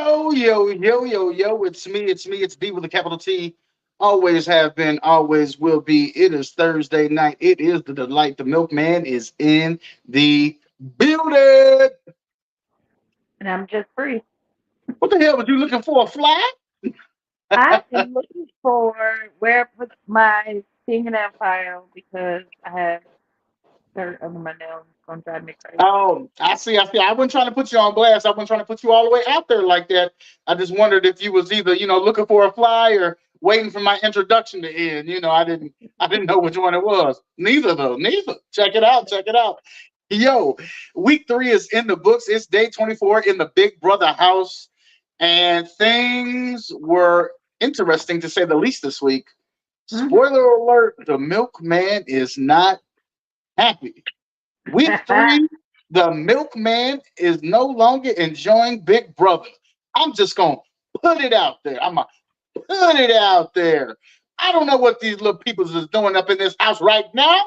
Yo, yo, yo, yo, yo, it's D with a capital T. Always have been, always will be. It is Thursday night. It is the delight. The milkman is in the building. And I'm just free. What the hell was you looking for? A fly? I am looking for where I put my fingernail file because I have dirt under my nails. It's gonna drive me crazy. Oh, I see. I wasn't trying to put you on blast. I wasn't trying to put you all the way out there like that. I just wondered if you was either, looking for a fly or waiting for my introduction to end. I didn't know which one it was. Neither though. Neither. Check it out. Check it out. Yo, week 3 is in the books. It's day 24 in the Big Brother house, and things were interesting to say the least this week. Hmm. Spoiler alert: the milkman is not happy. Week 3, the milkman is no longer enjoying Big Brother. I'm just gonna put it out there. I'm gonna put it out there. I don't know what these little peoples is doing up in this house right now.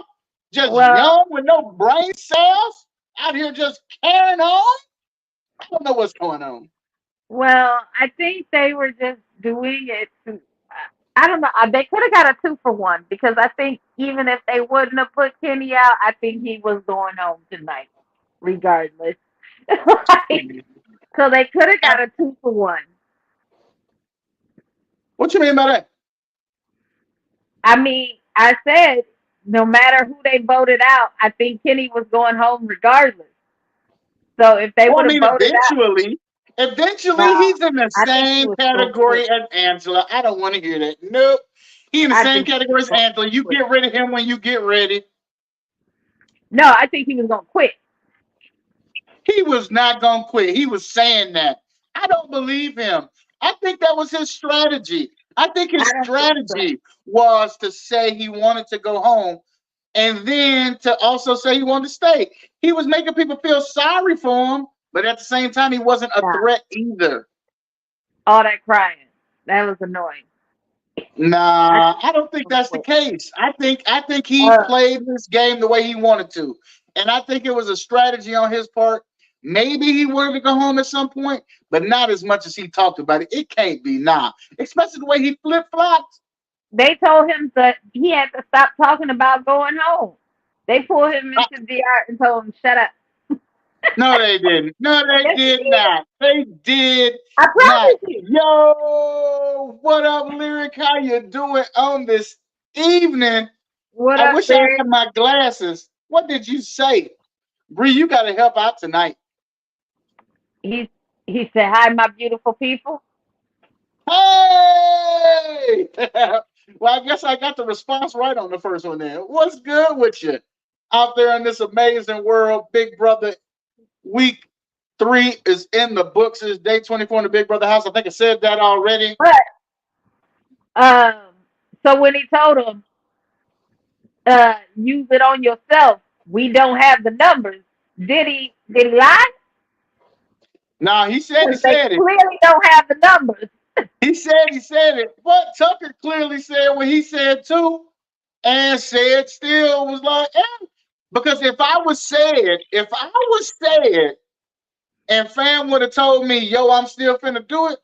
Just well, young with no brain cells out here just carrying on. I don't know what's going on. I think they were just doing it to. I don't know. They could have got a 2-for-1 because I think even if they wouldn't have put Kenny out, I think he was going home tonight, regardless. Like, so they could have got a 2-for-1. What you mean by that? I mean, I said no matter who they voted out, I think Kenny was going home regardless. So if they Well, I would have mean, voted out, eventually, no, he's in the I think he same was going to category quit. as Angela. I don't want to hear that. Nope. He in the I same think he category was as going Angela. to You quit. get rid of him when you get ready. No, I think he was going to quit. He was not going to quit. He was saying that. I don't believe him. I think that was his strategy. I think I his don't think so. strategy was to say he wanted to go home and then to also say he wanted to stay. He was making people feel sorry for him, but at the same time, he wasn't a Nah, threat either. all that crying, that was annoying. I Nah, think I he don't was think going to that's the quit. case. I think he Uh, played this game the way he wanted to. And I think it was a strategy on his part. Maybe he wanted to go home at some point, but not as much as he talked about it. It can't be nah. Especially the way he flip flopped. they told him that he had to stop talking about going home. They pulled him into the yard and told him, "Shut up." No, they didn't. No, they Yes, he did did. not. They did I not. promise you. Yo, what up, Lyric? How you doing on this evening? What I up, wish I Larry? had my glasses. What did you say? Bree, you got to help out tonight. He he said, "Hi, my beautiful people." Hey! Well, I guess I got the response right on the first one there. What's good with you out there in this amazing world? Big Brother week 3 is in the books. It's day 24 in the Big Brother house. I think I said that already. But um, so when he told him, "Use it on yourself," we don't have the numbers. Did he lie? Now, he Because they said it. clearly don't have the numbers. He said it. But Tucker clearly said what he said too, and said still was like, eh. Because if I was said, and fam would have told me, yo, I'm still finna do it,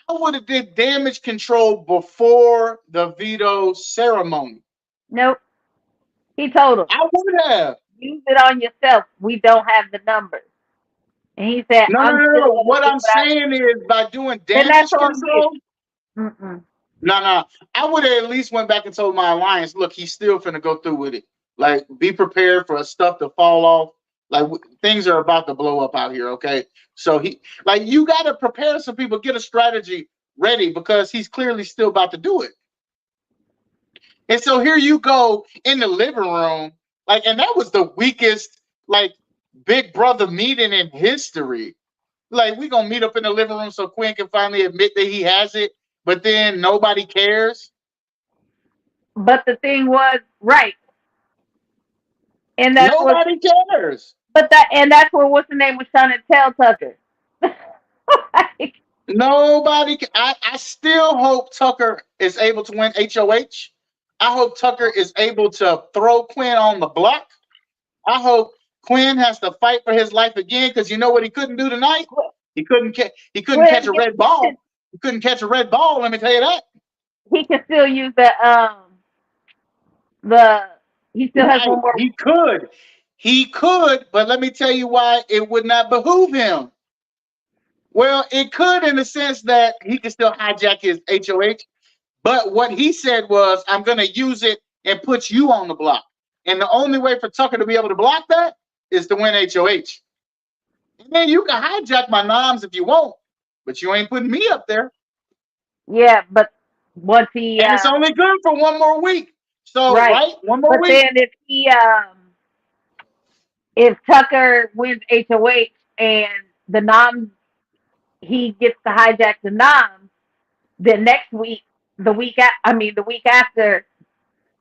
I would have did damage control before the veto ceremony. Nope. He told him, I would have. "Use it on yourself. We don't have the numbers." And he said, No, no, "I'm no, still no. gonna What do I'm what I saying is by doing Then that's damage on you. control, Mm-mm. no, no. I would have at least went back and told my alliance, look, he's still finna go through with it. Like, be prepared for stuff to fall off. Like things are about to blow up out here, okay? So you gotta prepare some people, get a strategy ready because he's clearly still about to do it. And so here you go in the living room, and that was the weakest, Big Brother meeting in history. Like, we gonna meet up in the living room so Quinn can finally admit that he has it, but then nobody cares. But the thing was, right. And that's what, Nobody cares. and that's where what's the name was trying to tell Tucker. Like, I still hope Tucker is able to win HOH. I hope Tucker is able to throw Quinn on the block. I hope Quinn has to fight for his life again because you know what he couldn't do tonight? He couldn't catch a red ball. He couldn't catch a red ball. Let me tell you that. He can still use the he still has Right. one more. He could, but let me tell you why it would not behoove him. Well, it could in the sense that he could still hijack his HOH, but what he said was, I'm going to use it and put you on the block. And the only way for Tucker to be able to block that is to win HOH. And then you can hijack my noms if you want, but you ain't putting me up there. Yeah, but once he And it's only good for one more week. So, right, one more but week. then if Tucker wins HOH and the noms he gets to hijack the noms, then next week, the week after,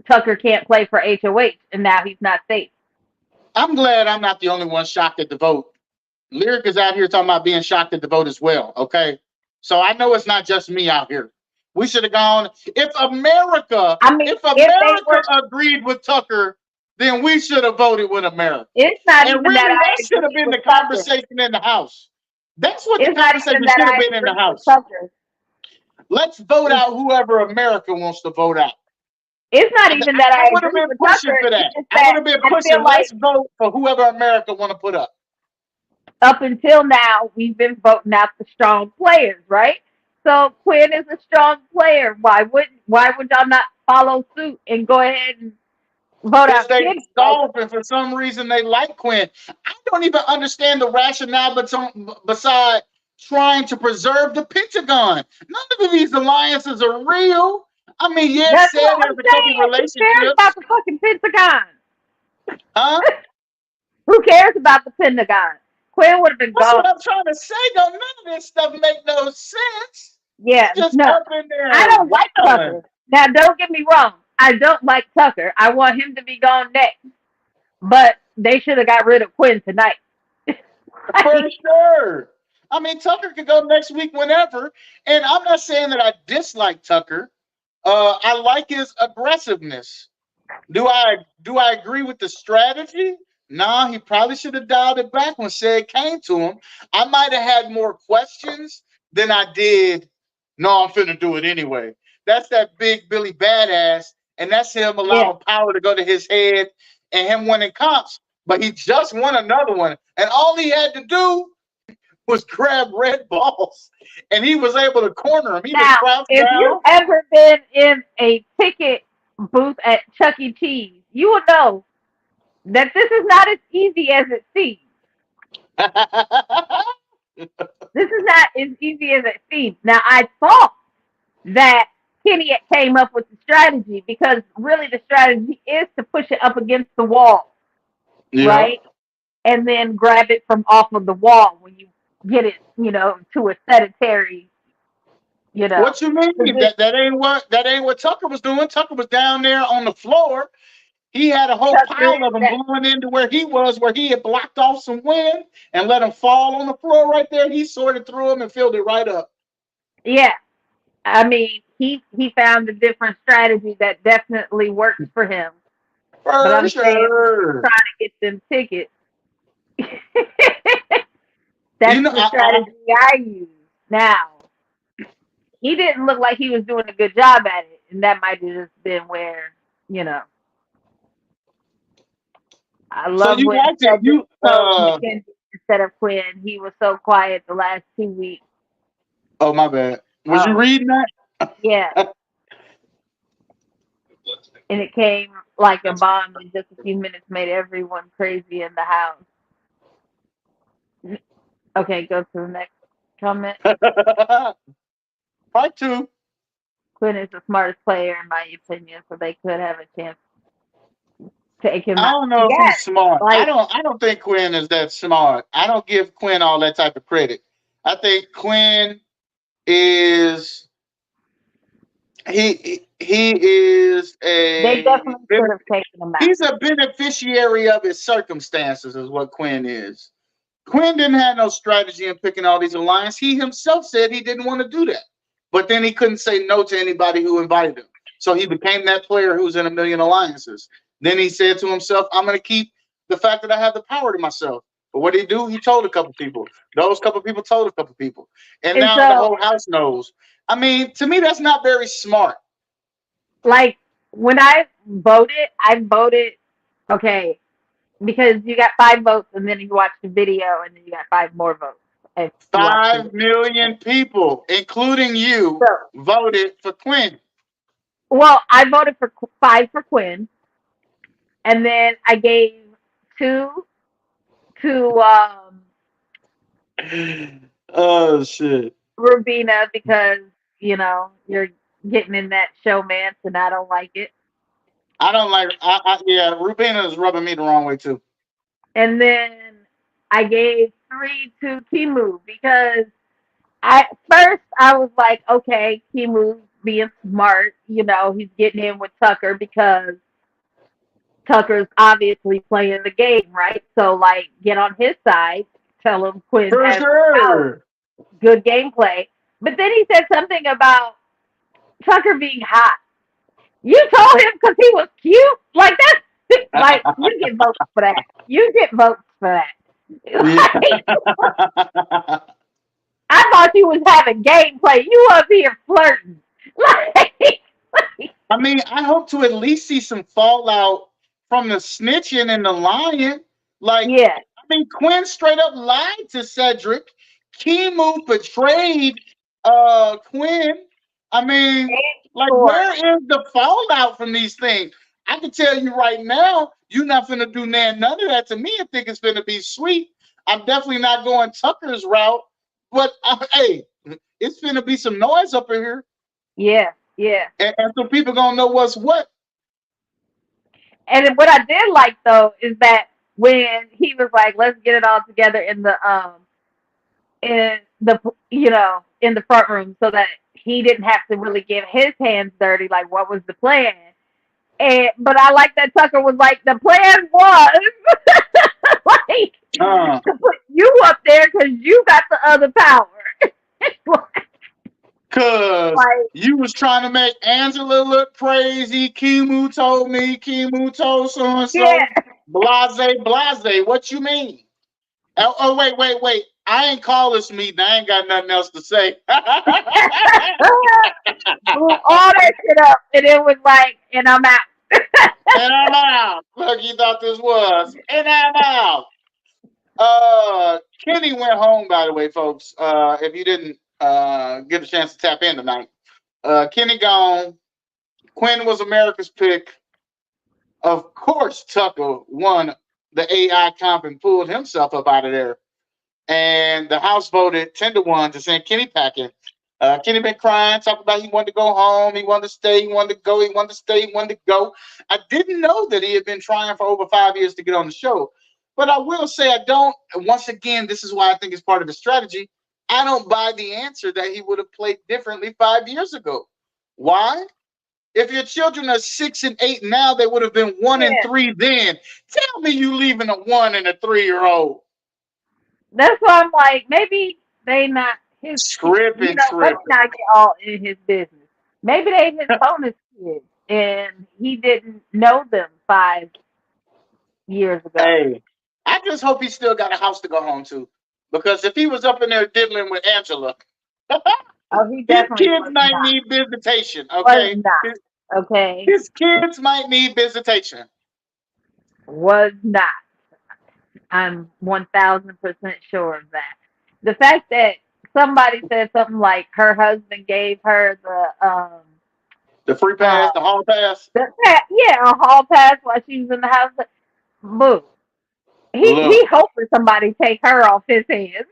Tucker can't play for HOH, and now he's not safe. I'm glad I'm not the only one shocked at the vote. Lyric is out here talking about being shocked at the vote as well. Okay, so I know it's not just me out here. We should have gone. If America agreed with Tucker, then we should have voted with America. It's not and even really, that should have been the conversation in the House. That's what the conversation should have been in the House. Let's vote out whoever America wants to vote out. It's not even that I would have been pushing for that. I would have been pushing. Let's vote for whoever America want to put up. Up until now, we've been voting out the strong players, right? So Quinn is a strong player. Why would y'all not follow suit and go ahead and vote out Quinn? And for some reason they like Quinn. I don't even understand the rationale beside trying to preserve the Pentagon. None of these alliances are real. I mean, yes, there's a couple relationships. Who cares about the fucking Pentagon? Huh? Who cares about the Pentagon? Quinn would have been gone. That's what I'm trying to say. Though none of this stuff make no sense. Yeah, just up in there. I don't like Tucker. Now, don't get me wrong. I don't like Tucker. I want him to be gone next. But they should have got rid of Quinn tonight. For sure. I mean, Tucker could go next week whenever. And I'm not saying that I dislike Tucker. I like his aggressiveness. Do I agree with the strategy? No, he probably should have dialed it back when Said came to him. I might have had more questions than I did. No, I'm finna do it anyway. That's that big Billy badass, and that's him allowing power to go to his head and him winning comps. But he just won another one, and all he had to do was grab red balls, and he was able to corner him. He was crouched down. If you've ever been in a ticket booth at Chuck E. Cheese, you will know that this is not as easy as it seems. This is not as easy as it seems. Now, I thought that Kenny came up with the strategy because really the strategy is to push it up against the wall, right? And then grab it from off of the wall when you get it, to a sedentary, What you mean? That ain't what Tucker was doing. Tucker was down there on the floor. He had a whole pile of them blowing into where he had blocked off some wind and let them fall on the floor right there. He sorted through them and filled it right up. Yeah. I mean, he found a different strategy that definitely works for him. But I'm saying, trying to get them tickets. That's the strategy I use. Now, he didn't look like he was doing a good job at it, and that might have just been where, I love when McKenzie instead of Quinn. He was so quiet the last 2 weeks. Oh, my bad. Was you reading that? Yeah. And it came like a bomb in just a few minutes, made everyone crazy in the house. Okay, go to the next comment. Part 2. Quinn is the smartest player, in my opinion, so they could have a chance to take him out. I don't know if he's smart. I don't think Quinn is that smart. I don't give Quinn all that type of credit. I think Quinn is he is a. They definitely could have taken him out. He's a beneficiary of his circumstances, is what Quinn is. Quinn didn't have no strategy in picking all these alliances. He himself said he didn't want to do that, but then he couldn't say no to anybody who invited him. So he became that player who's in a million alliances. Then he said to himself, "I'm going to keep the fact that I have the power to myself." But what did he do? He told a couple people. Those couple people told a couple people. And And now the so, whole house knows. I mean, to me, that's not very smart. like, when I voted, okay, because you got 5 votes and then you watch the video and then you got 5 more votes if you watch the video. 5 million people, including you, So, voted for Quinn. well, I voted for 5 for Quinn, and then I gave 2 to Oh shit! Rubina because you're getting in that showmance and I don't like it. I don't like. Yeah, Rubina is rubbing me the wrong way too. And then I gave 3 to Kimu because at first I was like, okay, Kimu's being smart. He's getting in with Tucker because Tucker's obviously playing the game, right? So, like, get on his side, tell him Quinn For has the power, sure. good gameplay. But then he said something about Tucker being hot. You told him because he was cute? Like, that's like, you get votes for that. You get votes for that. Like, Yeah. I thought you was having gameplay. You up here flirting. Like, I mean, I hope to at least see some fallout from the snitching and the lying. Like, yeah, I mean, Quinn straight up lied to Cedric. Kimu betrayed Quinn. I mean, like, sure. where is the fallout from these things? I can tell you right now, you're not finna do none of that to me and think it's finna be sweet. I'm definitely not going Tucker's route, but hey, it's finna be some noise up in here, Yeah, yeah. and so people gonna know what's what. And what I did like though is that when he was like, "Let's get it all together in the in the front room," so that he didn't have to really get his hands dirty. Like, what was the plan? And but I like that Tucker was like, the plan was like Uh, to put you up there because you got the other power. Cause Like, you was trying to make Angela look crazy. Kimu told me. Kimu told so and so. yeah. Blase, blase. What you mean? Oh, wait. I ain't call this meeting. I ain't got nothing else to say. Blew all that shit up, and it was like, and I'm out. And I'm out. Look, you thought this was. And I'm out. Kenny went home, by the way, folks. If you didn't get a chance to tap in tonight. Kenny gone. Quinn was America's pick. Of course, Tucker won the AI comp and pulled himself up out of there. And the House voted 10-1 to send Kenny packing. Kenny been crying, talking about he wanted to go home, he wanted to stay, he wanted to go, he wanted to stay, he wanted to go. I didn't know that he had been trying for over 5 years to get on the show. But I will say I don't, once again, this is why I think it's part of the strategy. I don't buy the answer that he would have played differently 5 years ago. Why? If your children are 6 and 8 now, they would have been 1 and Yeah, 3 then. Tell me you leaving a 1 and a 3-year-old. that's why I'm like, maybe they not his kids. Let me Tripping. not get all in his business. Maybe they his bonus kids, and he didn't know them 5 years ago. Hey, I just hope he still got a house to go home to. Because if he was up in there diddling with Angela, Oh, he his definitely kids was might not. need visitation, Was okay? not. Okay, His kids might need visitation. was not. I'm 1,000% sure of that. The fact that somebody said something like her husband gave her The free uh pass, the hall pass. yeah, a hall pass while she was in the house. Boo. He Look. hoping somebody take her off his hands.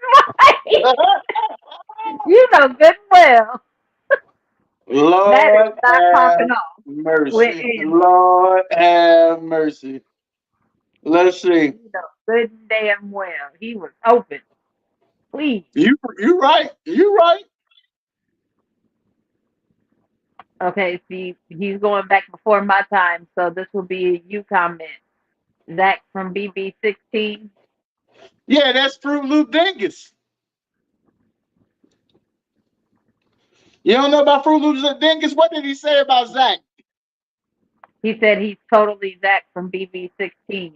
You know good and well that is Lord not have popping off with mercy. Angela. Lord have mercy. Let's see. You know good and damn well he was open. Please. You right. You right. Okay, see, he's going back before my time, so this will be a you comment. Zach from BB16. Yeah, that's Fruit Loop Dingus. You don't know about Fruit Loop Dingus? What did he say about Zach? He said he's totally Zach from BB16.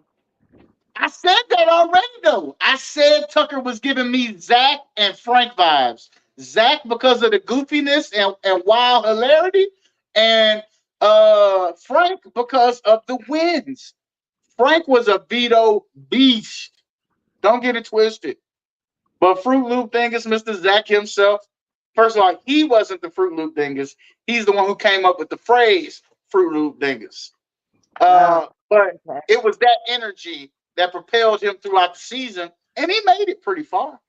I said that already, though. I said Tucker was giving me Zach and Frank vibes. Zach because of the goofiness and wild hilarity, and Frank because of the wins. Frank was a veto beast. Don't get it twisted. But Fruit Loop Dingus, Mr. Zach himself, first of all, he wasn't the Fruit Loop Dingus. He's the one who came up with the phrase Fruit Loop Dingus. But Okay. it was that energy that propelled him throughout the season, and he made it pretty far.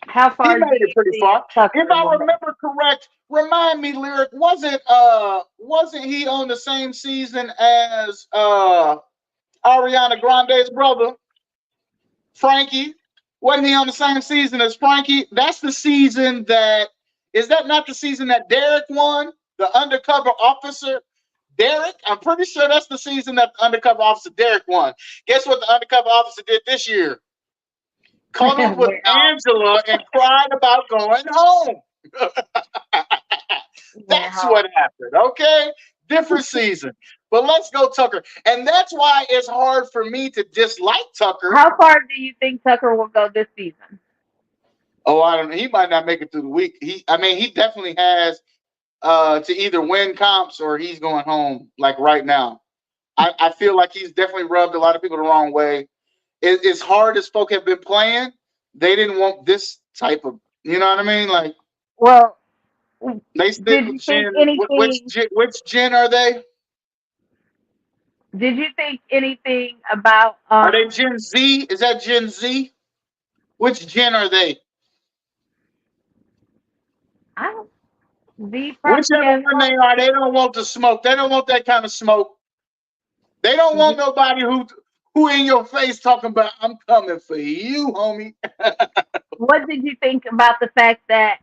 How He far do made it you pretty think far. Tucker If I will go? remember correct, remind me, Lyric, wasn't he on the same season as Ariana Grande's brother, Frankie? Wasn't he on the same season as Frankie? That's the season that is that not the season that Derek won? The undercover officer, Derek? I'm pretty sure that's the season that the undercover officer Derek won. Guess what the undercover officer did this year? Cuddled with Went home. Angela and cried about going home. Went That's home. what happened. Okay. Different season. But let's go, Tucker. And that's why it's hard for me to dislike Tucker. How far do you think Tucker will go this season? Oh, I don't know. He might not make it through the week. He definitely has to either win comps or he's going home like right now. I feel like he's definitely rubbed a lot of people the wrong way. As hard as folk have been playing, they didn't want this type of, you know what I mean? Like Well, they stick did with you think Gen. anything? Which Gen are they? Did you think anything about Are they Gen Z? Is that Gen Z? Which Gen are they? I don't Z probably Whichever has one more. they are, they don't want the smoke. They don't want that kind of smoke. They don't want nobody who in your face talking about I'm coming for you, homie. What did you think about the fact that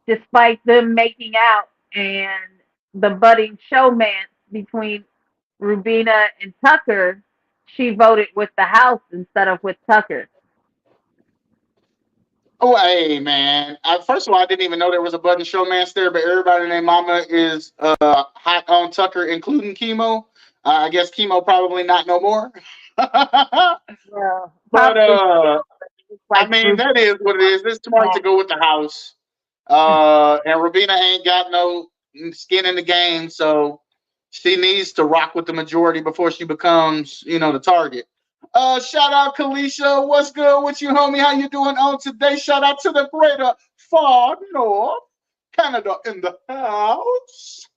despite them making out and the budding showman between Rubina and Tucker, she voted with the house instead of with Tucker. Oh, hey man. First of all, I didn't even know there was a button showman there, but everybody named Mama is hot on Tucker, including Chemo. I guess Chemo probably not no more. but Well, probably still, but it's I like mean, Rubina that is what it is. It's smart to go with the house. And Rabina ain't got no skin in the game, so she needs to rock with the majority before she becomes, the target. Shout out Kalisha. What's good with you, homie? How you doing on today? Shout out to the greater far north, Canada in the house.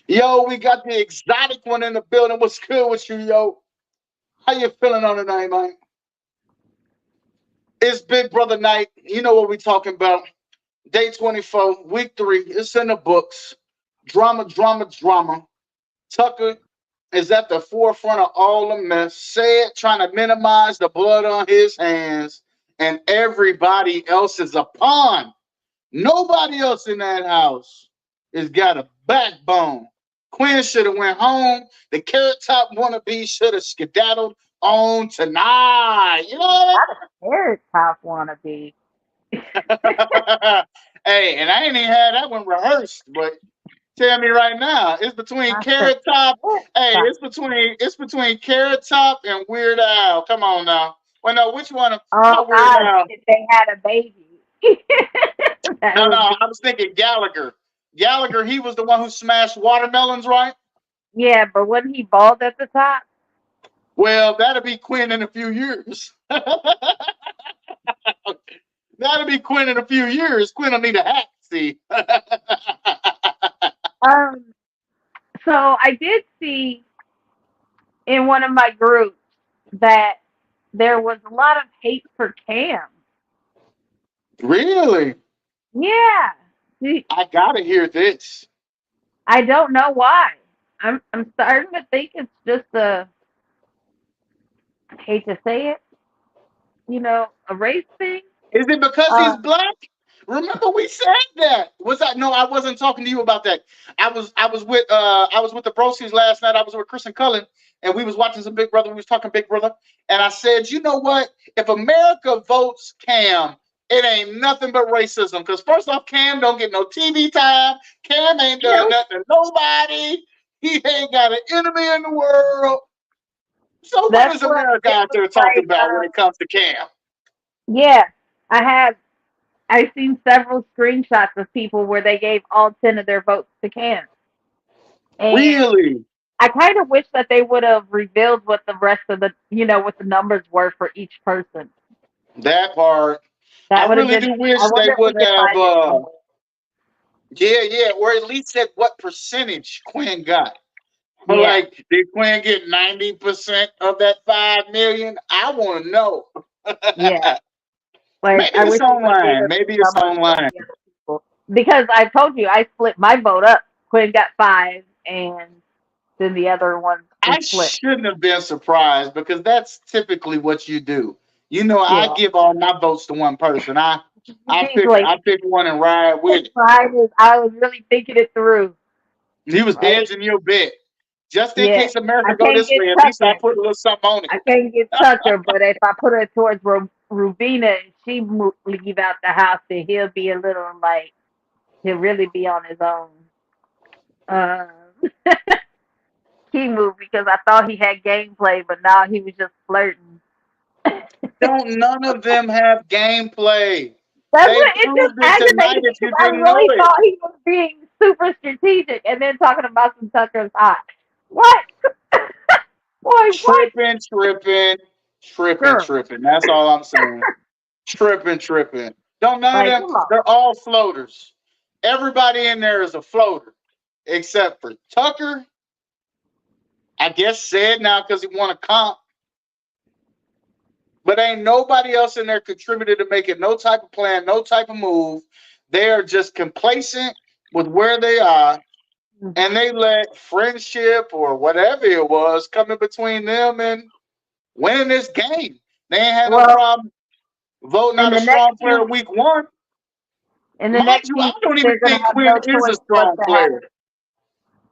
Yo, we got the exotic one in the building. What's good with you, yo? How you feeling on tonight, man? It's Big Brother Night. You know what we talking about. Day 24, week 3. It's in the books. Drama, drama, drama. Tucker is at the forefront of all the mess. Said trying to minimize the blood on his hands, and everybody else is a pawn. Nobody else in that house has got a backbone. Quinn should have went home. The Carrot Top wannabe should have skedaddled on tonight. You know what not a Carrot Top wannabe. I mean? Hey, and I ain't even had that one rehearsed, but tell me right now, it's between Not the Carrot Top. Carrot Hey, Top. it's between Carrot Top and Weird Al. Come on now. Well, no, which one? Oh Not Weird God, Al. if they had a baby, that No, would no, be I was thinking Gallagher. Gallagher, he was the one who smashed watermelons, right? yeah. But wasn't he bald at the top? Well, that'll be Quinn in a few years. That'll be Quinn in a few years. Quinn will need a hat. See. Um. So I did see in one of my groups that there was a lot of hate for Cam. Really? Yeah. See, I gotta hear this. I don't know why. I'm starting to think it's just a I hate to say it, a race thing. Is it because he's Uh, black? Remember we said that. Was that no, I wasn't talking to you about that. I was with the Brosies last night. I was with Chris and Cullen, and we was watching some Big Brother. We was talking Big Brother. And I said, you know what? If America votes Cam, it ain't nothing but racism. Because first off, Cam don't get no TV time. Cam ain't done no, nothing to nobody. He ain't got an enemy in the world. So what That's is what America it out was there talking like. about when it comes to Cam? Yeah, I have. I've seen several screenshots of people where they gave all 10 of their votes to Cam. And Really? I kind of wish that they would have revealed what the rest of the, what the numbers were for each person. That part. I That would have really been, do I wish they wonder if we would could have find it somewhere. yeah, or at least said what percentage Quinn got. Yeah, Like, did Quinn get 90% of that 5 million? I want to know. yeah. Like, Maybe I it's wish they would have gave online. us Maybe the it's numbers of online. the other people. Because I told you, I split my vote up. Quinn got 5, and then the other one was I split. shouldn't have been surprised because that's typically what you do. You know, I Yeah. give all my votes to one person. I He's pick like, I pick one and ride with it. I was really thinking it through. He was Like, hedging your bet. Just in yeah, case America I go can't this get way, at least I Tucker. put a little something on it. I can't get Tucker, but if I put her towards Rubina and she leave out the house, then he'll be a little like he'll really be on his own. Uh, Key move because I thought he had gameplay, but now he was just flirting. Don't none of them have gameplay. That's They what it just proved it tonight aggravated me if because you I didn't know really it. thought he was being super strategic, and then talking about some Tucker's hot. What? Boy, what? Tripping, tripping, tripping, Girl, tripping. That's all I'm saying. Tripping, tripping. Don't none of like them, come on. they're all floaters. Everybody in there is a floater. Except for Tucker. I guess said now because he won a comp. But ain't nobody else in there contributed to making no type of plan, no type of move. They are just complacent with where they are, and they let friendship or whatever it was come in between them and winning this game. They ain't had no Well, problem voting in out a the next strong few player week one. in the Mind next you, few I weeks, don't even they're gonna think have Quinn no is a choice but strong to have player.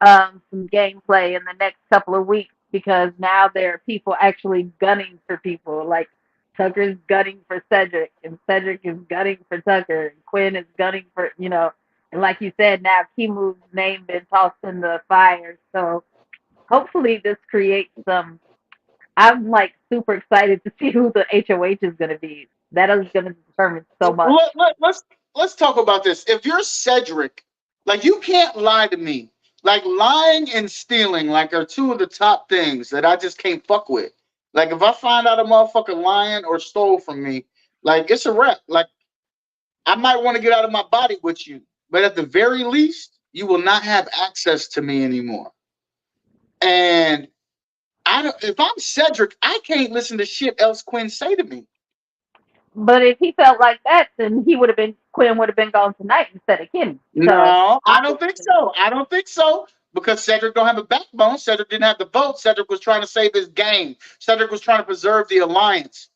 some gameplay in the next couple of weeks because now there are people actually gunning for people. Like Tucker's gunning for Cedric, and Cedric is gunning for Tucker, and Quinn is gunning for And like you said, now Kimu's name been tossed in the fire. So hopefully this creates some. I'm like super excited to see who the HOH is going to be. That is going to determine so much. Let's talk about this. If you're Cedric, like you can't lie to me. Like lying and stealing, like are two of the top things that I just can't fuck with. Like if I find out a motherfucker lying or stole from me, like it's a wrap. Like I might want to get out of my body with you, but at the very least, you will not have access to me anymore. And I don't, if I'm Cedric, I can't listen to shit else Quinn say to me. But if he felt like that, then he would have been Quinn would have been gone tonight instead of Kenny. So No, I don't think obviously, so. I don't think so. Because Cedric don't have a backbone. Cedric didn't have the vote. Cedric was trying to save his game. Cedric was trying to preserve the alliance.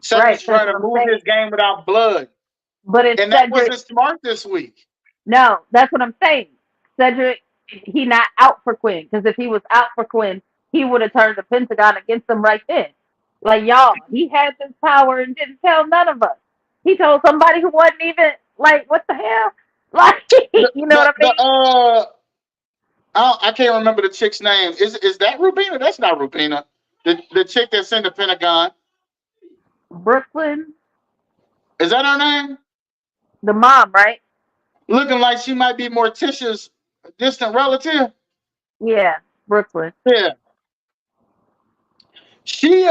Cedric was right? That's trying what to I'm move his saying. game without blood. But if And that Cedric, wasn't smart this week. no, that's what I'm saying. Cedric, he not out for Quinn because if he was out for Quinn, he would have turned the Pentagon against him right then. Like y'all, he had this power and didn't tell none of us. He told somebody who wasn't even like, what the hell? Like, The you know what the, I the mean? I can't remember the chick's name. Is that Rubina? That's not Rubina. The chick that's in the Pentagon. Brooklyn, Is that her name? the mom, right? Looking like she might be Morticia's distant relative. Yeah, Brooklyn. Yeah. She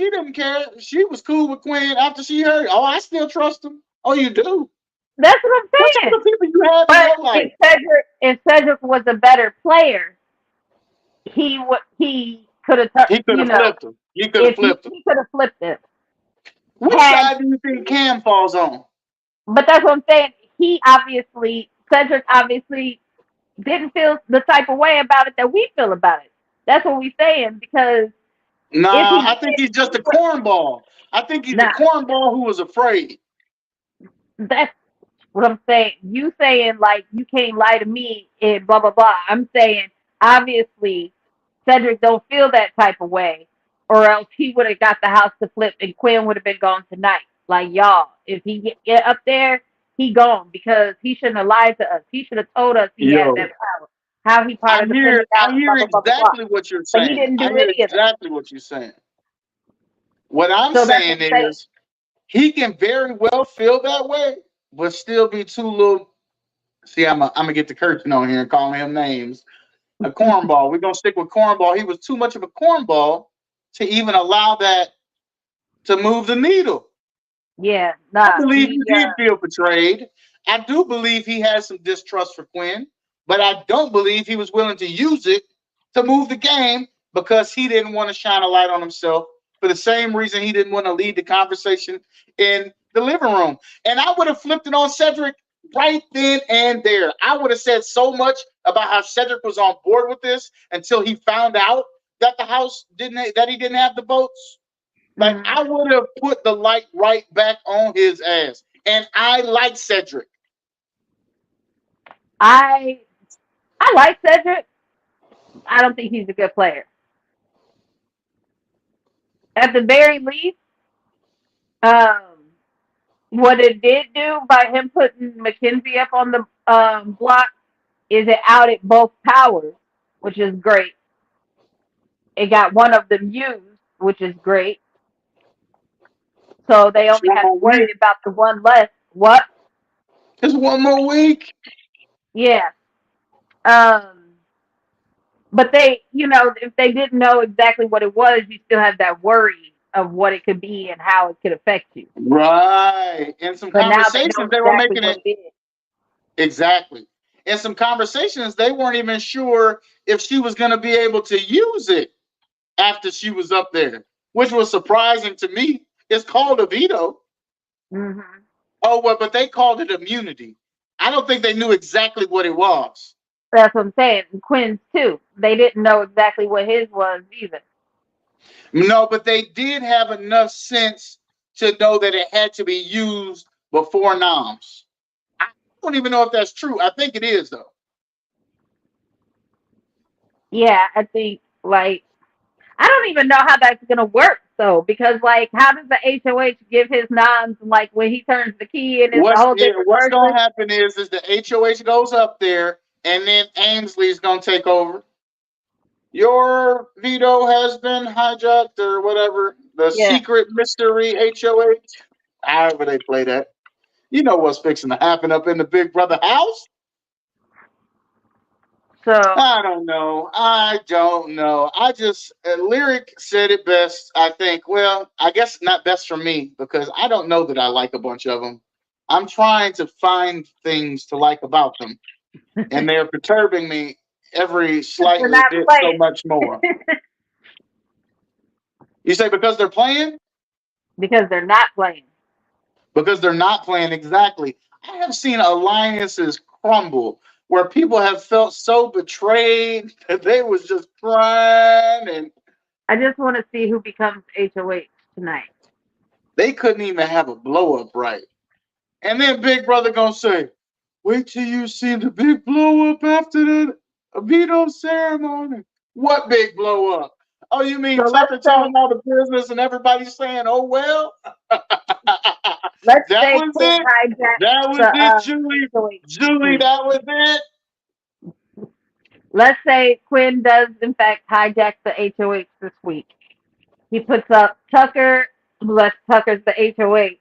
didn't care. She was cool with Quinn after she heard, oh, I still trust him. Oh, you do? That's what I'm Which saying. other people you have in But your life? If Cedric was a better player, he could have He could have flipped him. He could have if he flipped him. could have flipped it. Which Had side do you think Cam falls on? but that's what I'm saying. Cedric obviously didn't feel the type of way about it that we feel about it. That's what we're saying because if Nah, he I think did, he's just a cornball. I think he's a nah, cornball who was afraid. that's what I'm saying. You saying like you can't lie to me and blah blah blah. I'm saying obviously Cedric don't feel that type of way, or else he would have got the house to flip and Quinn would have been gone tonight. Like y'all, if he get up there, he gone because he shouldn't have lied to us. He should have told us he had Yo, that power. how he I parted the hear penny out, I and blah hear blah blah blah blah. exactly what you're But he saying. didn't I do hear any of that. exactly what you're saying. What I'm So that's what saying I'm saying. is he can very well feel that way, but still be too little. See, I'm gonna get the curtain on here and calling him names. A cornball. We're gonna stick with cornball. He was too much of a cornball to even allow that to move the needle. Yeah, I nah, believe he he did feel betrayed. I do believe he has some distrust for Quinn, but I don't believe he was willing to use it to move the game because he didn't want to shine a light on himself for the same reason he didn't want to lead the conversation in the living room. And I would have flipped it on Cedric right then and there. I would have said so much about how Cedric was on board with this until he found out that the house didn't that he didn't have the votes. Like mm, I would have put the light right back on his ass. And I like Cedric. I I like Cedric. I don't think he's a good player. At the very least, um, what it did do by him putting Mackenzie up on the block is it outed both powers, which is great. It got one of them used, which is great. So they It's only one have to more worry week. about the one less. What? It's one more week. Yeah. Um, but they, if they didn't know exactly what it was, you still have that worry of what it could be and how it could affect you. Right. In some But now they know conversations, they were exactly making what it it is. exactly. In some conversations, they weren't even sure if she was going to be able to use it after she was up there, which was surprising to me. It's called a veto. Hmm. Oh, well, but they called it immunity. I don't think they knew exactly what it was. That's what I'm saying. And Quinn's too. They didn't know exactly what his was either. No, but they did have enough sense to know that it had to be used before noms. I don't even know if that's true. I think it is though. Yeah, I think like I don't even know how that's gonna work though, because like how does the HOH give his noms like when he turns the key and it's a whole different What's person? gonna happen is the HOH goes up there and then Ainsley's gonna take over. Your veto has been hijacked or whatever. The Yeah. secret mystery HOH. However they play that. You know what's fixing to happen up in the Big Brother house? So I don't know. I don't know. I just Lyric said it best. I think. Well, I guess not best for me because I don't know that I like a bunch of them. I'm trying to find things to like about them, and they're perturbing me every they're slightly not bit so playing much more. You say because they're playing? because they're not playing. Because they're not playing exactly. I have seen alliances crumble where people have felt so betrayed that they was just crying and I just want to see who becomes HOH tonight. they couldn't even have a blow up right. And then Big Brother gonna say, "Wait till you see the big blow up after the veto ceremony." What big blow up? Oh, you mean So let's Tucker say telling all the business and everybody saying, "Oh well." let's That say was Quinn it. That hijacks was the it, Julie. HOH this Julie, week. that was it. Let's say Quinn does in fact hijack the HOH this week. He puts up Tucker, unless Tucker's the HOH.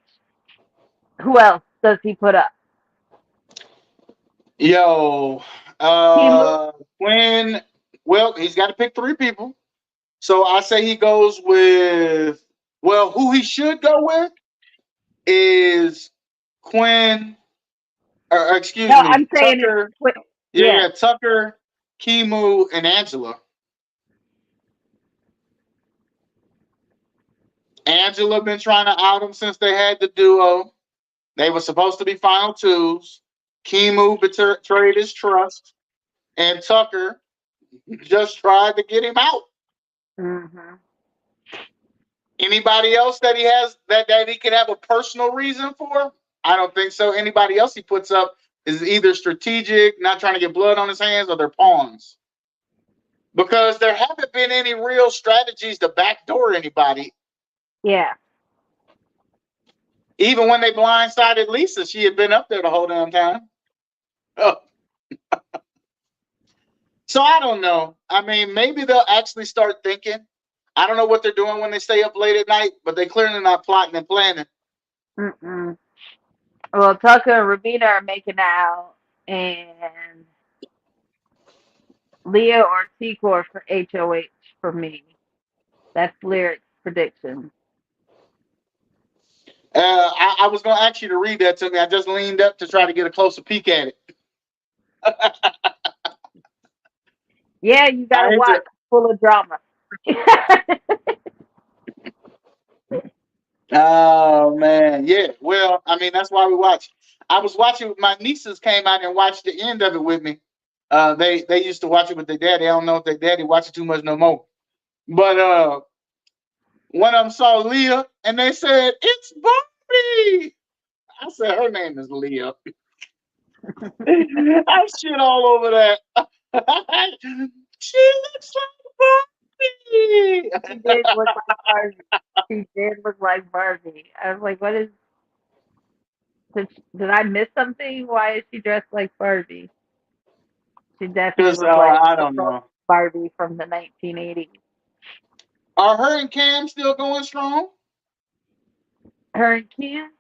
Who else does he put up? Yo, Kimu? when well, he's got to pick three people. So I say he goes with well, who he should go with is Quinn, or excuse No, me, I'm saying it's Tucker. Quinn. Yeah, Yeah. yeah, Tucker, Kimu, and Angela. Angela been trying to out him since they had the duo. They were supposed to be final twos. Kimu betrayed his trust, and Tucker just tried to get him out. Hmm. Anybody else that he has that he could have a personal reason for? I don't think so. Anybody else he puts up is either strategic, not trying to get blood on his hands, or they're pawns. Because there haven't been any real strategies to backdoor anybody. Yeah. Even when they blindsided Lisa, she had been up there the whole damn time. Oh, So I don't know. I mean, maybe they'll actually start thinking. I don't know what they're doing when they stay up late at night, but they clearly not plotting and planning. Mm-mm. Well, Tucker and Rabina are making out, and Leah or Secor for HOH for me. That's Lyric's prediction. I was going to ask you to read that to me. I just leaned up to try to get a closer peek at it. Yeah, you I gotta hate watch. to. Full of drama. Oh man, yeah. Well, I mean that's why we watch. I was watching. My nieces came out and watched the end of it with me. They used to watch it with their daddy. I don't know if their daddy watches too much no more. But one of them saw Leah and they said it's Barbie. I said her name is Leah. I shit all over that. She looks like Barbie. She did look like Barbie. She did look like Barbie. I was like, what is? Did I miss something? Why is she dressed like Barbie? She definitely Because looked like I a don't girl know. Barbie from the 1980s. Are her and Cam still going strong? Her and Kim.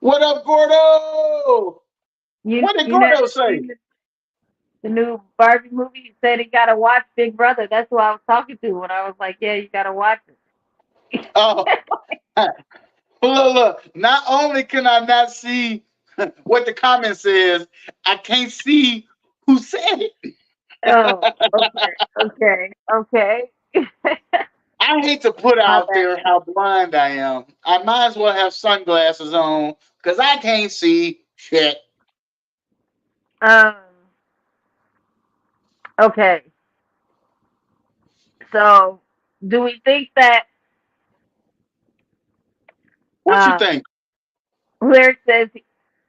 What up, Gordo? What did You never Gordo say? seen the new Barbie movie? You said he gotta watch Big Brother. That's who I was talking to when I was like, yeah, you gotta watch it. Oh, look. Not only can I not see what the comment says, I can't see who said it. Oh, okay. I hate to put My out bad. there how blind I am. I might as well have sunglasses on because I can't see shit. Um, okay. So, do we think that What you uh, think? Lyric says,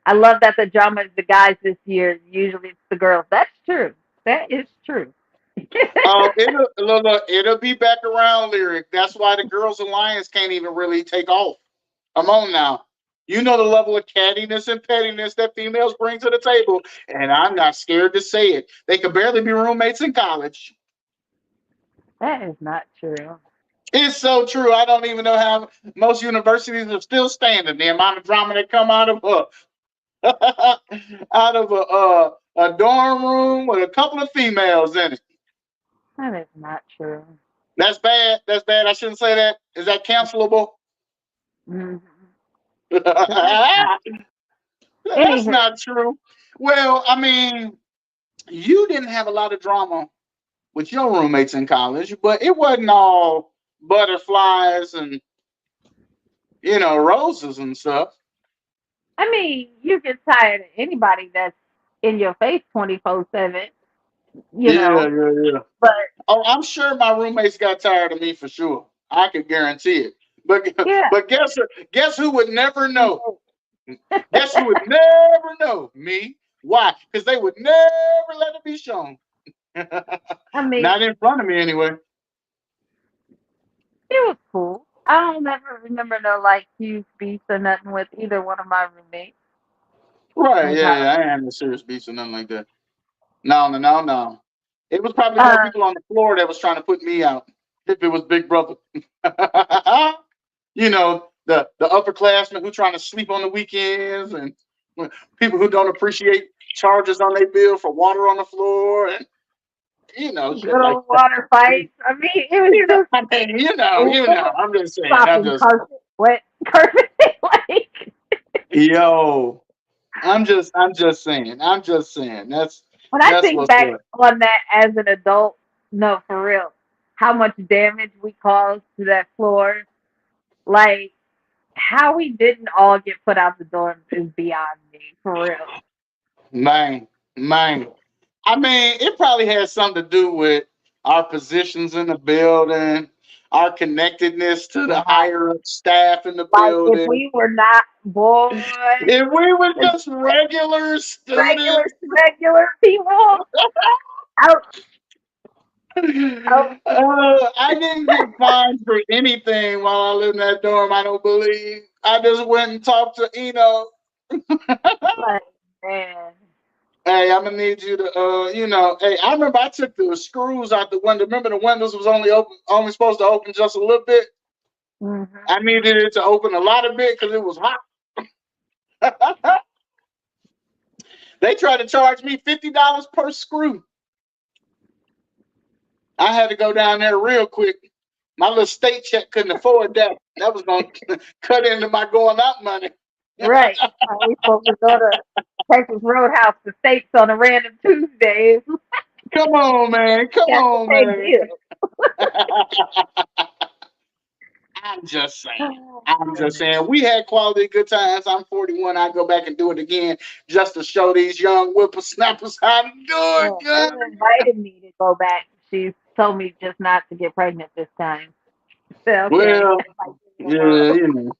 I love that the drama is the guys this year. Usually it's the girls. That's true. That is true. Oh, it'll be back around lyric. That's why the Girls Alliance can't even really take off. Come on now. You know the level of cattiness and pettiness that females bring to the table, and I'm not scared to say it. They could barely be roommates in college. That is not true. It's so true. I don't even know how most universities are still standing. The amount of drama that come out of out of a dorm room with a couple of females in it. That is not true. That's bad. That's bad. I shouldn't say that. Is that cancelable? Hmm. That's not. That's Anywho, not true. Well, I mean, you didn't have a lot of drama with your roommates in college, but it wasn't all butterflies and roses and stuff. I mean, you get tired of anybody that's in your face 24/7, you Yeah, know. yeah, yeah. But Oh, I'm sure my roommates got tired of me for sure. I could guarantee it. But yeah, but guess who would never know? Guess who would never know? Me. Why? Because they would never let it be shown. I mean, Not in front of me anyway. it was cool. I don't ever remember no like huge beefs or nothing with either one of my roommates Right, in yeah, college. yeah. I ain't having a serious beef or nothing like that. No, no, no, no. It was probably more Uh, people on the floor that was trying to put me out if it was Big Brother. The upperclassmen who trying to sleep on the weekends and people who don't appreciate charges on their bill for water on the floor and shit good like old that. water fights. I mean, it was just I mean, it was I'm just saying. I'm sopping just carpet, wet carpet. like yo. I'm just saying. I'm just saying. when I That's think what's back up. on that as an adult, no, for real, how much damage we caused to that floor, like how we didn't all get put out the door is beyond me, for real. Man, man. I mean, it probably has something to do with our positions in the building, our connectedness to the Wow. higher up staff in the Like if building. we were not boy, If we were the just regular regular students, regular people, out out I didn't get fined for anything while I lived in that dorm. I don't believe. I just went and talked to like man. Hey, I'm gonna need you to, hey, I remember I took the screws out the window. Remember the windows was only supposed to open just a little bit. Hmm. I needed it to open a lot of bit because it was hot. They tried to charge me $50 per screw. I had to go down there real quick. My little state check couldn't afford that. That was gonna cut into my going out money. Right. We supposed to go to Texas Roadhouse to steaks on a random Tuesday. Come on, man. Come Got to on, pay man. bills. I'm just saying. Oh, I'm just goodness. saying. We had quality good times. I'm 41. I go back and do it again just to show these young whippersnappers how to do Yeah, it. they Good. invited me to go back. She told me just not to get pregnant this time. So, okay. Well, I might give it a yeah, whirl. you know.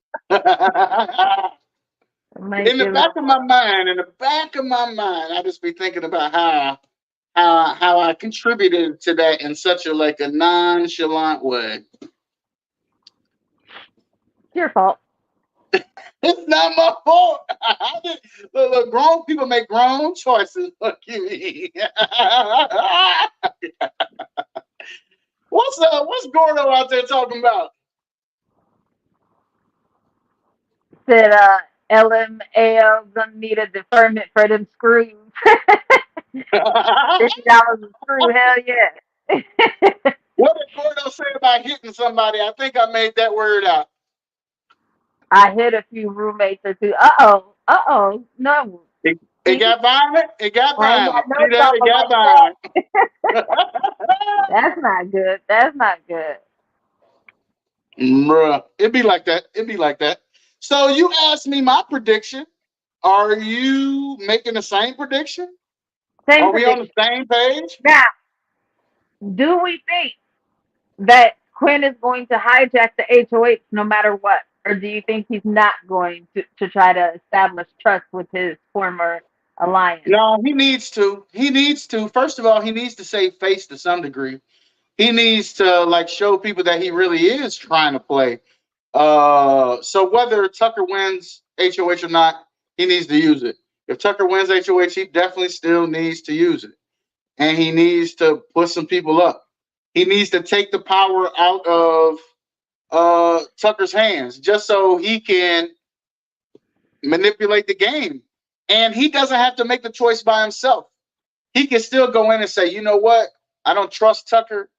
I might give it a whirl. In the back of my mind, I just be thinking about how I contributed to that in such a like a nonchalant way. It's your fault. It's not my fault. Look, grown people make grown choices. Look you mean. What's Gordo out there talking about? Said LMAO gonna need a deferment for them screws. $50 a screw, hell yeah. What did Gordo say about hitting somebody? I think I made that word out. I hit a few roommates or two. Uh oh. No. It See, got violent. It got I ain't got violent. no See that? It drama got like that. violent. That's not good. That's not good. Bruh, it'd be like that. It'd be like that. So you asked me my prediction. Are you making the same prediction? Same Are we on the prediction. same page? Now, do we think that Quinn is going to hijack the HOH no matter what? Or do you think he's not going to try to establish trust with his former alliance? No, he needs to. He needs to. First of all, he needs to save face to some degree. He needs to like show people that he really is trying to play. So whether Tucker wins HOH or not, he needs to use it. If Tucker wins HOH, he definitely still needs to use it. And he needs to put some people up. He needs to take the power out of Tucker's hands just so he can manipulate the game. And he doesn't have to make the choice by himself. He can still go in and say, you know what? I don't trust Tucker.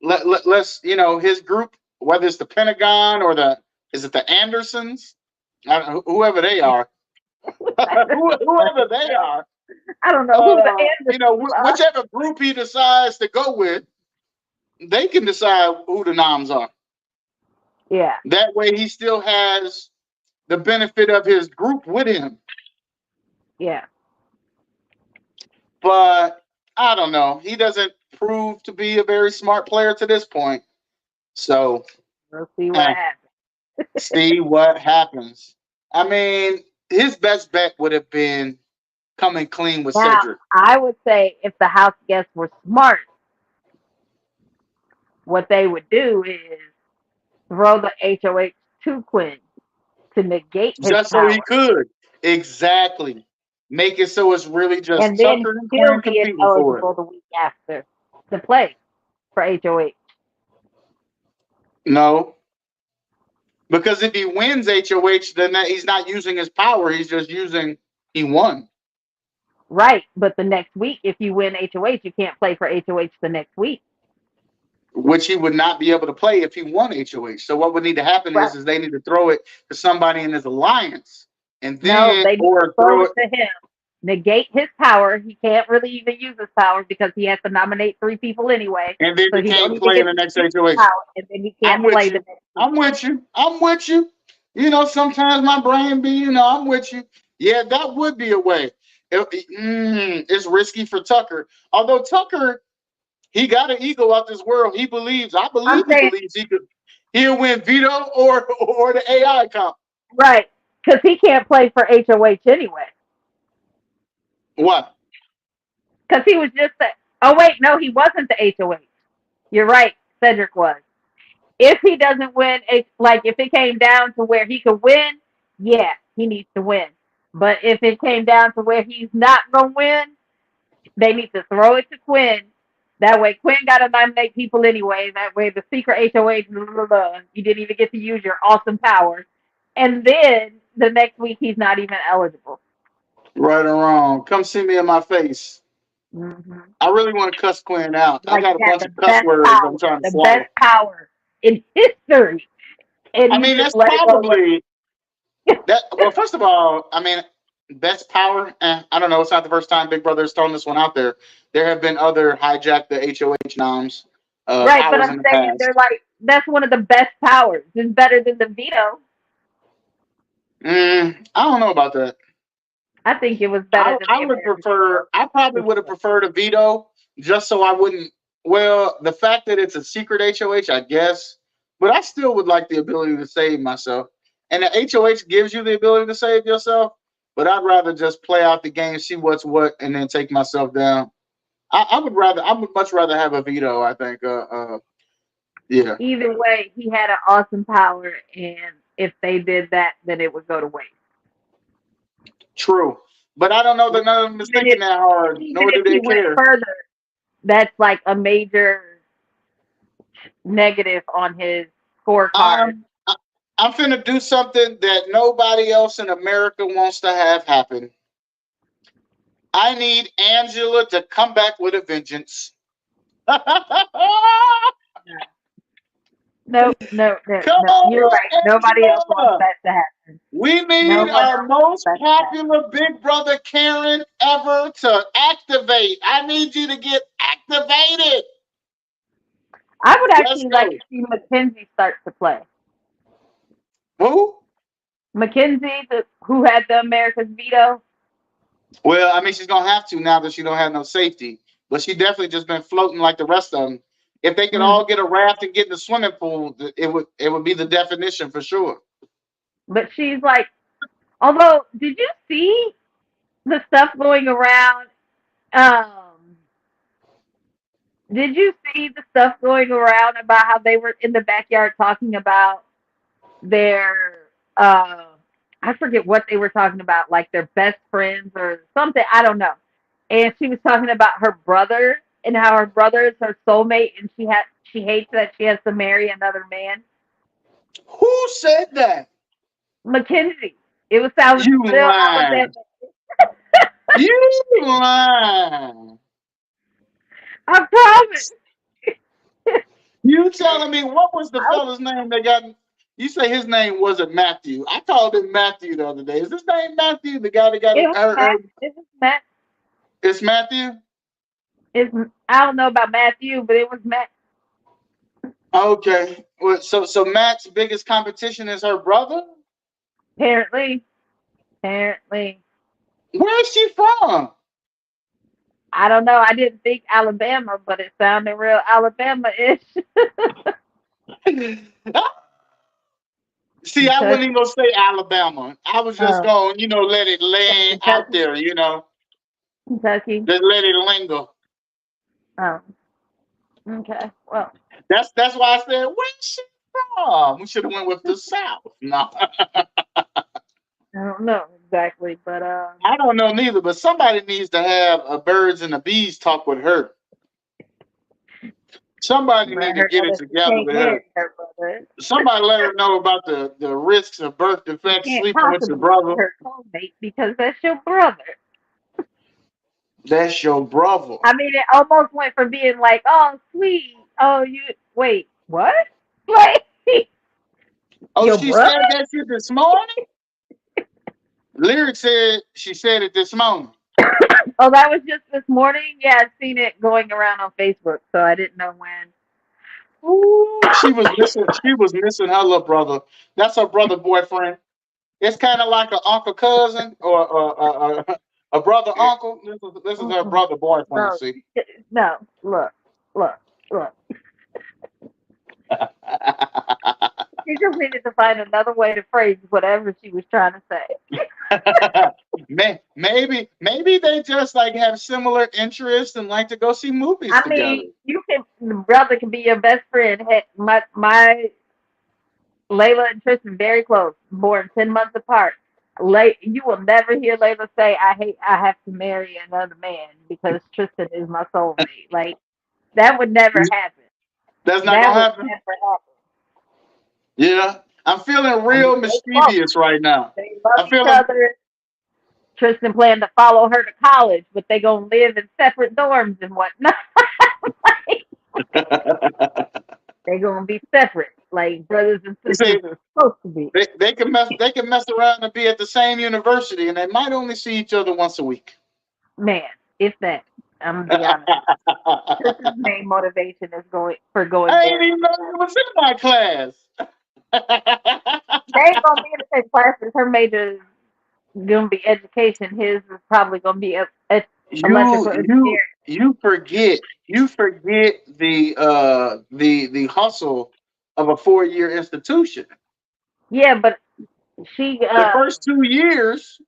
Let's, his group, whether it's the Pentagon or is it the Andersons? Whoever they are, whoever they are, I don't know who the Andersons are. whichever group he decides to go with, they can decide who the noms are. Yeah, That way he still has the benefit of his group with him. yeah. But I don't know. He doesn't prove to be a very smart player to this point. So We'll see what eh, happens. see what happens. I mean, his best bet would have been coming clean with Now, Cedric. I would say if the house guests were smart, what they would do is throw the HOH to Quinn to negate his Just so he power, could. Exactly. Make it so it's really just and then Tucker and he'll Quinn be competing for it. ineligible the week after to play for HOH. No. Because if he wins HOH, then he's not using his power. He's just he won. Right, but the next week, if you win HOH, you can't play for HOH the next week. Which he would not be able to play if he won HOH. So what would need to happen Right. is they need to throw it to somebody in his alliance, and No, then they need to or throw throw it it, to him, negate his power. He can't really even use his power because he has to nominate 3 people anyway. and then So he he don't can't even play in get the to next use his HOH. power, and then he I'm can't with play the you. next week. I'm with you. I'm with you. Sometimes my brain be, I'm with you. Yeah, that would be a way. It's risky for Tucker. Although Tucker, he got an ego out this world. I I'm believe he saying believes he'll win veto or the AI comp. right because he can't play for HOH anyway. What? Because he was just oh wait, no, he wasn't the HOH. You're right, Cedric was. If he doesn't win, like if it came down to where he could win, yeah, he needs to win. But if it came down to where he's not gonna win, They need to throw it to Quinn. That way, Quinn got to nominate people anyway. That way, the secret HOH, blah, blah, blah, you didn't even get to use your awesome power. And then the next week, he's not even eligible. Right or wrong. Come see me in my face. Mm-hmm. I really want to cuss Quinn out. I Like got a he had bunch of cuss words I'm trying to the swallow. best power in history, and I he mean, just that's let it go. probably that. Well, first of all, I mean, best power. I don't know. It's not the first time Big Brother has thrown this one out there. There have been other hijack the HOH noms Right, but powers in I'm the saying they're past. like that's one of the best powers. It's better than the veto. I don't know about that. I think it was better than I the would American prefer. I probably would have veto. preferred a veto, just so I wouldn't. Well, the fact that it's a secret HOH, I guess, but I still would like the ability to save myself. And the HOH gives you the ability to save yourself, but I'd rather just play out the game, see what's what, and then take myself down. I would rather. I would much rather have a veto. I think. Yeah. Either way, he had an awesome power, and if they did that, then it would go to waste. True. But I don't know that none of them is Even thinking if, that hard, even nor do if he they went care. further, that's like a major negative on his scorecard. Um, I- I'm finna do something that nobody else in America wants to have happen. I need Angela to come back with a vengeance. Come No, no, no, no. You're on, right. Nobody else wants Angela. that to happen. We No need one our else wants most that to happen. popular Big Brother Karen ever to activate. I need you to get activated. I would Let's actually like go. to see Mackenzie start to play. Who? Mackenzie, who had the America's veto. Well, I mean, she's gonna have to now that she don't have no safety. But she definitely just been floating like the rest of them. If they could Mm. all get a raft and get in the swimming pool, it would be the definition for sure. But she's like, although, did you see the stuff going around? Um, did you see the stuff going around about how they were in the backyard talking about their I forget what they were talking about, like their best friends or something. I don't know. And she was talking about her brother and how her brother is her soulmate, and she hates that she has to marry another man. Who said that? Mackenzie. It was sounding You real lying. Alabama. You lying. I promise. You telling me what was the I, fella's name that got? You say his name wasn't Matthew. I called him Matthew the other day. Is his name Matthew? The guy that got it was Matt. It was Matt. it's Matthew. It's, I don't know about Matthew, but it was Matt. Okay. Well, so Matt's biggest competition is her brother. Apparently. Apparently. Where is she from? I don't know. I didn't think Alabama, but it sounded real Alabama-ish. See, I wouldn't even gonna say Alabama. I was just Oh, going, let it lay out Kentucky. there, Kentucky. just let it linger. Oh, okay. Well, That's why I said, where's she from? We should have went with the South. No, I don't know exactly, but I don't know neither. But somebody needs to have a birds and the bees talk with her. Somebody let need to her get know it that she together can't with her. marry her brother. Somebody let her know about the risks of birth You defects, can't sleeping with your possibly be brother. her soulmate because that's your brother. That's your brother. I mean, it almost went from being like, oh, sweet. Oh, you wait, what? Like Oh, your she brother? said that shit this morning? Lyric said she said it this morning. Oh, that was just this morning. Yeah, I've seen it going around on Facebook, so I didn't know when. Ooh, she was missing. She was missing her little brother. That's her brother boyfriend. It's kind of like an uncle cousin or a brother uncle. This is her Mm-mm. brother boyfriend. No, See. no. Look. She just needed to find another way to phrase whatever she was trying to say. maybe they just like have similar interests and like to go see movies I together. mean, the brother can be your best friend. Heck, my Layla and Tristan very close, born 10 months apart. You will never hear Layla say, I have to marry another man because Tristan is my soulmate. Like, that would never happen. That's not That gonna would happen. never happen. Yeah, I'm feeling I mean, real they close. mischievous right now. They love I'm each feeling. other. Tristan planned to follow her to college, but they gonna live in separate dorms and whatnot. They gonna be separate, like brothers and You see, sisters are supposed to be. they can mess around and be at the same university, and they might only see each other once a week. Man, if that, I'm gonna be honest. Tristan's main motivation is going I there. ain't even know you was in my class. They ain't gonna be in the same class because her major is gonna be education. His is probably gonna be you electrical you engineering. you forget the hustle of a 4-year institution. Yeah, but she The first 2 years,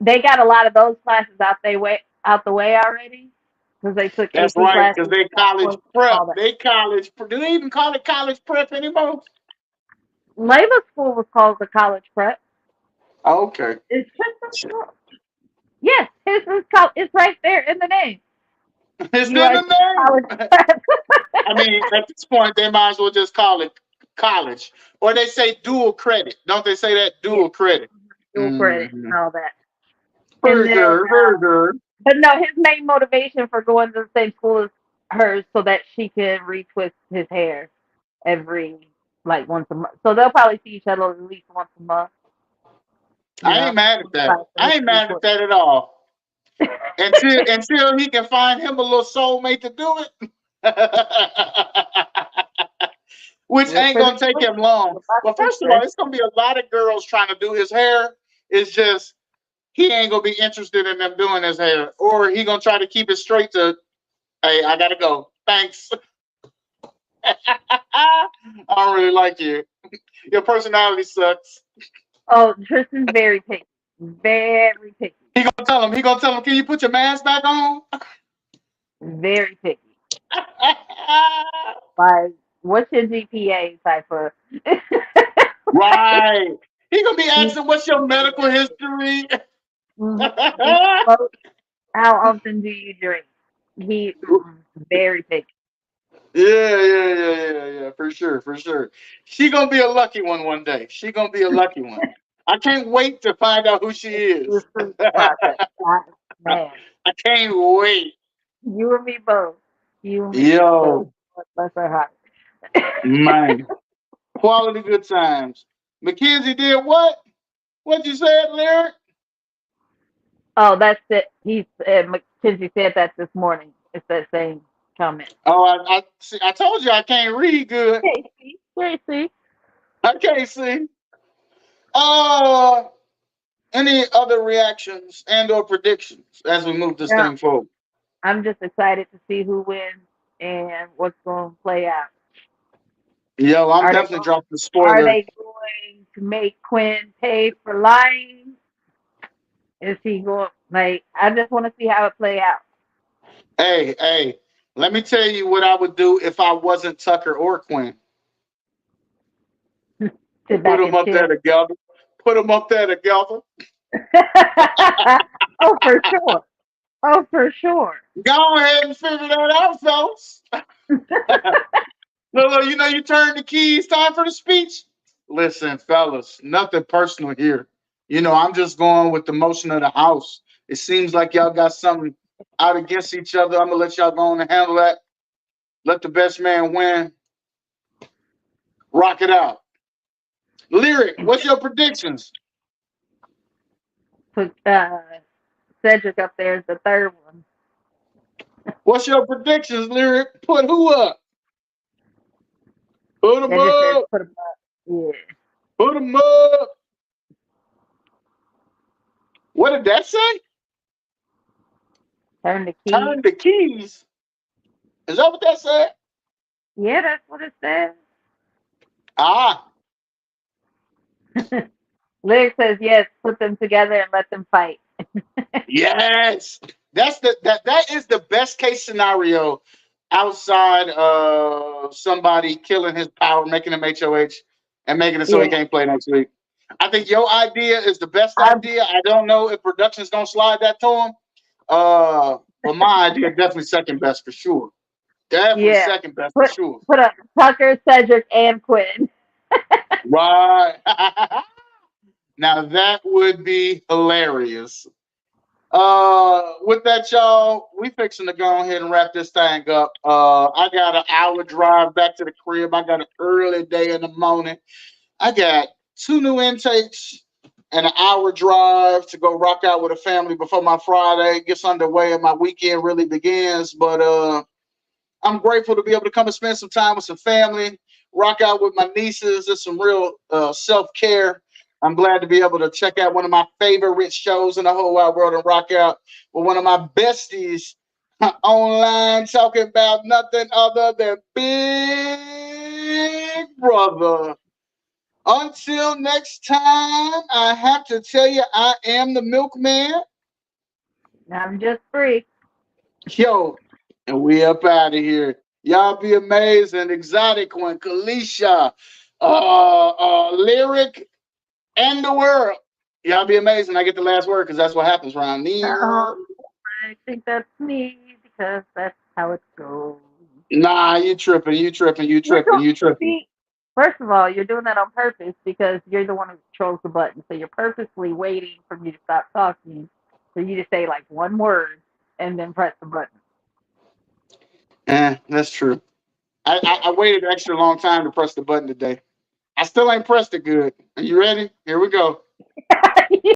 they got a lot of those classes out the way already because they took that's AP right, because classes, they college prep. all that. They college. Do they even call it college prep anymore? Layla's school was called the college prep. Okay. Is Tristan's school? Yes, his is it's right there in the name. It's in UIC the college name. prep. I mean, at this point, they might as well just call it college. Or they say dual credit. Don't they say that? Yeah, Dual credit. dual credit Mm-hmm. and all that. And Very then, good. Very good. but no, his main motivation for going to the same school as hers so that she can retwist his hair every like once a month. So they'll probably see each other at least once a month. You I know, ain't mad at that. for his I ain't mad at retwist. that at all. Until he can find him a little soulmate to do it. Which Wait ain't for the gonna take twist. him long. With my Well, first of all, sister. it's gonna be a lot of girls trying to do his hair. It's just he ain't gonna be interested in them doing his hair, or he gonna try to keep it straight to, hey, I gotta go. Thanks. I don't really like you. Your personality sucks. Oh, Tristan's very picky. Very picky. He gonna tell him, can you put your mask back on? Very picky. Like, what's your GPA type of like, Right. He gonna be you, asking, what's your medical history? do you smoke? How often do you drink? He very picky. Yeah, for sure, for sure. She gonna be a lucky one day. She gonna be a lucky one. I can't wait to find out who she This is. is the process. Man, I can't wait. you and me both. You and me both. Yo, Bless her heart. man. Quality good times. Mackenzie did what? What you said, Lyric? Oh, that's it. Mackenzie said that this morning. It's that same comment. Oh, I told you I can't read good. Casey, Casey. I can't see. Uh, any other reactions and or predictions as we move this No, thing forward? I'm just excited to see who wins and what's going to play out. Yo, I'm Are they definitely going? dropping the Are spoiler. they going to make Quinn pay for lying? Is he going? Like, I just want to see how it play out. Hey, let me tell you what I would do if I wasn't Tucker or Quinn. Sit Put back them and up there chill. together. Put them up there together. Oh, for sure. Oh, for sure. Go ahead and figure that out, fellas. Look, you turn the keys, time for the speech. Listen, fellas, nothing personal here. I'm just going with the motion of the house. It seems like y'all got something out against each other. I'm gonna let y'all go on and handle that. Let the best man win. Rock it out. Lyric, what's your predictions? Put Cedric up there as the third one. What's your predictions, Lyric? Put who up? Put them Cedric says up. put him up. Yeah. Put them up. What did that say? Turn the keys. Turn the keys. Is that what that said? Yeah, that's what it says. Ah, Lyric says yes, put them together and let them fight. yes. That is the best case scenario outside of somebody killing his power, making him HOH, and making it so he Yeah. can't play next week. I think your idea is the best I, idea. I don't know if production's gonna slide that to him. But my idea is definitely second best for sure. Definitely yeah. second best for Put sure. put up Tucker, Cedric, and Quinn. Right. Now that would be hilarious. With that, y'all, we fixing to go ahead and wrap this thing up. I got an hour drive back to the crib. I got an early day in the morning. I got two new intakes and an hour drive to go rock out with a family before my Friday gets underway and my weekend really begins. But I'm grateful to be able to come and spend some time with some family, rock out with my nieces. It's some real self care. I'm glad to be able to check out one of my favorite shows in the whole wide world and rock out with one of my besties online talking about nothing other than Big Brother. Until next time, I have to tell you, I am the milkman. I'm just free. Yo, and we up out of here. Y'all be amazing. Exotic one, Kalisha, Lyric, and the world. Y'all be amazing. I get the last word because that's what happens around here. Oh, I think that's me because that's how it goes. Nah, you tripping, you tripping, you You're tripping, doing, you tripping. see, first of all, you're doing that on purpose because you're the one who controls the button. So you're purposely waiting for me to stop talking for you to say like one word and then press the button. That's true. I waited an extra long time to press the button today. I still ain't pressed it good. Are you ready? Here we go.